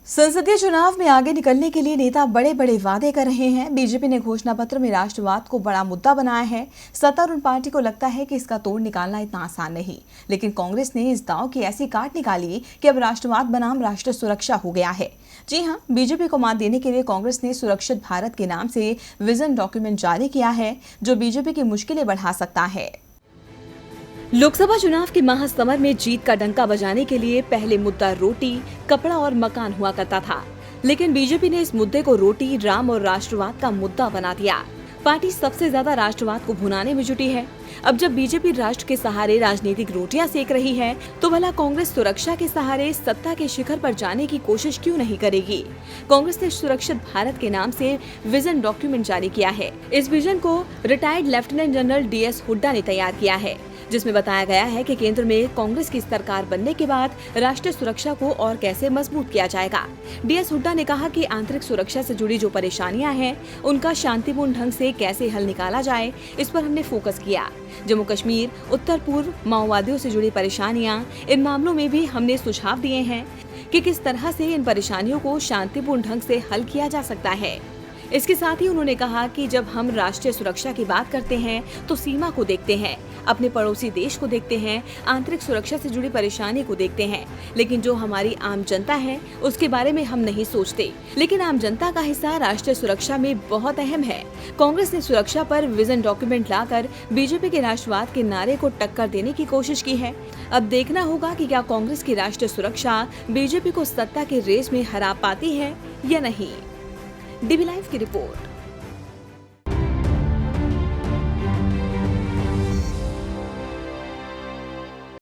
संसदीय चुनाव में आगे निकलने के लिए नेता बड़े बड़े वादे कर रहे हैं। बीजेपी ने घोषणा पत्र में राष्ट्रवाद को बड़ा मुद्दा बनाया है। सत्तारूढ़ पार्टी को लगता है कि इसका तोड़ निकालना इतना आसान नहीं, लेकिन कांग्रेस ने इस दांव की ऐसी काट निकाली कि अब राष्ट्रवाद बनाम राष्ट्र सुरक्षा हो गया है। जी हां, बीजेपी को मात देने के लिए कांग्रेस ने सुरक्षित भारत के नाम से विजन डॉक्यूमेंट जारी किया है, जो बीजेपी की मुश्किलें बढ़ा सकता है। लोकसभा चुनाव के महासमर में जीत का डंका बजाने के लिए पहले मुद्दा रोटी, कपड़ा और मकान हुआ करता था, लेकिन बीजेपी ने इस मुद्दे को रोटी, राम और राष्ट्रवाद का मुद्दा बना दिया। पार्टी सबसे ज्यादा राष्ट्रवाद को भुनाने में जुटी है। अब जब बीजेपी राष्ट्र के सहारे राजनीतिक रोटियां सेक रही है, तो भला कांग्रेस सुरक्षा के सहारे सत्ता के शिखर पर जाने की कोशिश क्यों नहीं करेगी? कांग्रेस ने सुरक्षित भारत के नाम से विजन डॉक्यूमेंट जारी किया है। इस विजन को retired lieutenant general DS Hooda ने तैयार किया है, जिसमें बताया गया है कि केंद्र में कांग्रेस की सरकार बनने के बाद राष्ट्रीय सुरक्षा को और कैसे मजबूत किया जाएगा। DS हुड्डा ने कहा कि आंतरिक सुरक्षा से जुड़ी जो परेशानियां हैं, उनका शांतिपूर्ण ढंग से कैसे हल निकाला जाए, इस पर हमने फोकस किया। जम्मू कश्मीर, उत्तर पूर्व माओवादियों से जुड़ी परेशानियां, इन मामलों में भी हमने सुझाव दिए हैं कि किस तरह से इन परेशानियों को शांतिपूर्ण ढंग से हल किया जा सकता है। इसके साथ ही उन्होंने कहा कि जब हम राष्ट्रीय सुरक्षा की बात करते हैं तो सीमा को देखते हैं, अपने पड़ोसी देश को देखते हैं, आंतरिक सुरक्षा से जुड़ी परेशानी को देखते हैं, लेकिन जो हमारी आम जनता है उसके बारे में हम नहीं सोचते। लेकिन आम जनता का हिस्सा राष्ट्रीय सुरक्षा में बहुत अहम है। कांग्रेस ने सुरक्षा पर विजन डॉक्यूमेंट लाकर बीजेपी के राष्ट्रवाद के नारे को टक्कर देने की कोशिश की है। अब देखना होगा कि क्या कांग्रेस की राष्ट्रीय सुरक्षा बीजेपी को सत्ता के रेस में हरा पाती है या नहीं। DB लाइव की रिपोर्ट।